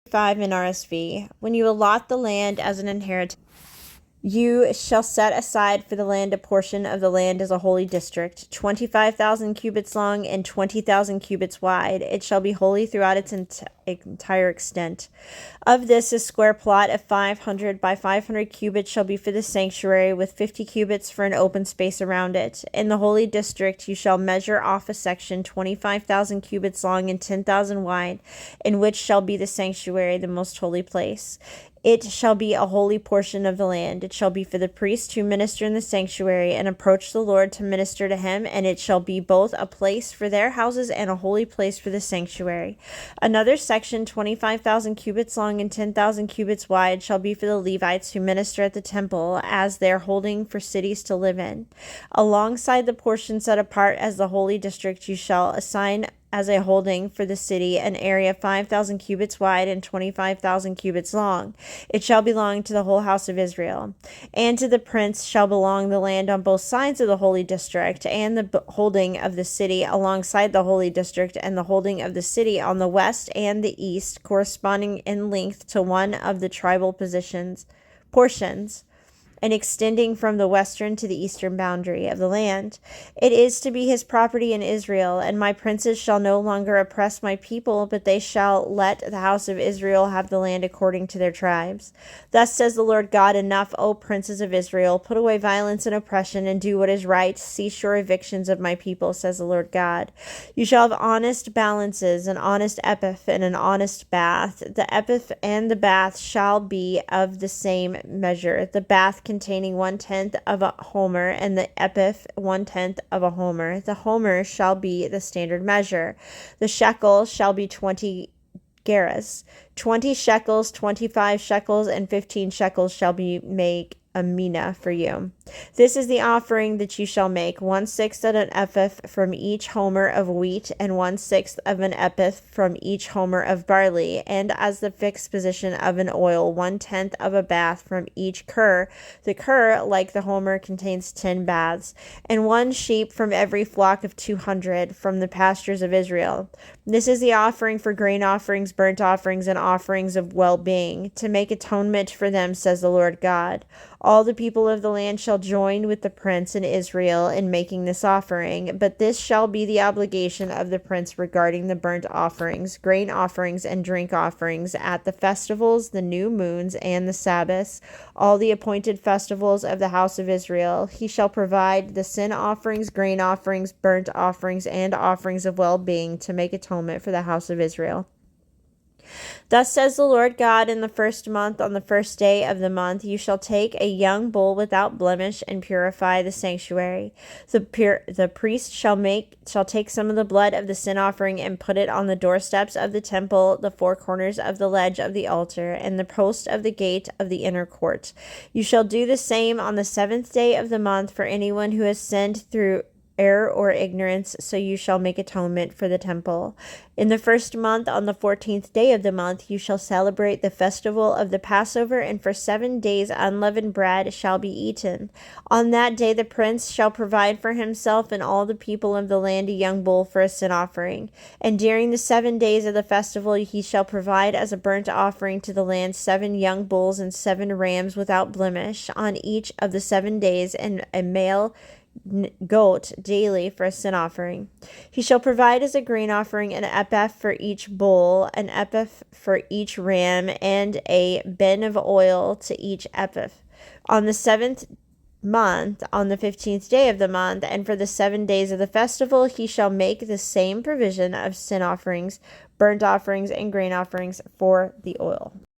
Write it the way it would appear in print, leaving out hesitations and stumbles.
5 NRSV. When you allot the land as an inheritance, you shall set aside for the land a portion of the land as a holy district, 25,000 cubits long and 20,000 cubits wide. It shall be holy throughout its entire extent. Of this, a square plot of 500 by 500 cubits shall be for the sanctuary, with 50 cubits for an open space around it. In the holy district you shall measure off a section 25,000 cubits long and 10,000 wide, in which shall be the sanctuary, the most holy place. It shall be a holy portion of the land. It shall be for the priests who minister in the sanctuary and approach the Lord to minister to him, and it shall be both a place for their houses and a holy place for the sanctuary. Another section, 25,000 cubits long and 10,000 cubits wide, shall be for the Levites who minister at the temple, as their holding for cities to live in. Alongside the portion set apart as the holy district, you shall assign as a holding for the city an area 5,000 cubits wide and 25,000 cubits long. It shall belong to the whole house of Israel. And to the prince shall belong the land on both sides of the holy district, and the holding of the city alongside the holy district, and the holding of the city on the west and the east, corresponding in length to one of the tribal portions, and extending from the western to the eastern boundary of the land. It is to be his property in Israel, and my princes shall no longer oppress my people, but they shall let the house of Israel have the land according to their tribes. Thus says the Lord God, enough, O princes of Israel, put away violence and oppression, and do what is right, cease your evictions of my people, says the Lord God. You shall have honest balances, an honest epiph, and an honest bath. The epiph and the bath shall be of the same measure, the bath containing 1/10 of a homer, and the epiph 1/10 of a homer. The homer shall be the standard measure. The shekel shall be 20 gerahs. 20 shekels, 25 shekels, and 15 shekels shall be make a mina for you. This is the offering that you shall make: 1/6 of an epiph from each homer of wheat, and 1/6 of an epiph from each homer of barley, and as the fixed position of an oil, 1/10 of a bath from each cur. The cur, like the homer, contains 10 baths, and 1 sheep from every flock of 200 from the pastures of Israel. This is the offering for grain offerings, burnt offerings, and offerings of well-being, to make atonement for them, says the Lord God. All the people of the land shall join with the prince in Israel in making this offering, but this shall be the obligation of the prince regarding the burnt offerings, grain offerings, and drink offerings at the festivals, the new moons, and the Sabbaths, all the appointed festivals of the house of Israel. He shall provide the sin offerings, grain offerings, burnt offerings, and offerings of well-being to make atonement for the house of Israel. Thus says the Lord God, in the first month, on the first day of the month, you shall take a young bull without blemish and purify the sanctuary. The priest shall take some of the blood of the sin offering and put it on the doorsteps of the temple, the 4 corners of the ledge of the altar, and the post of the gate of the inner court. You shall do the same on the 7th day of the month for anyone who has sinned through error or ignorance, so you shall make atonement for the temple. In the first month, on the 14th day of the month, you shall celebrate the festival of the Passover, and for 7 days unleavened bread shall be eaten. On that day the prince shall provide for himself and all the people of the land a young bull for a sin offering. And during the 7 days of the festival he shall provide as a burnt offering to the land 7 young bulls and 7 rams without blemish on each of the 7 days, and a male goat daily for a sin offering. He shall provide as a grain offering an epiph for each bull, an epiph for each ram, and a bin of oil to each epiph. On the 7th month, on the 15th day of the month, and for the 7 days of the festival, he shall make the same provision of sin offerings, burnt offerings, and grain offerings for the oil.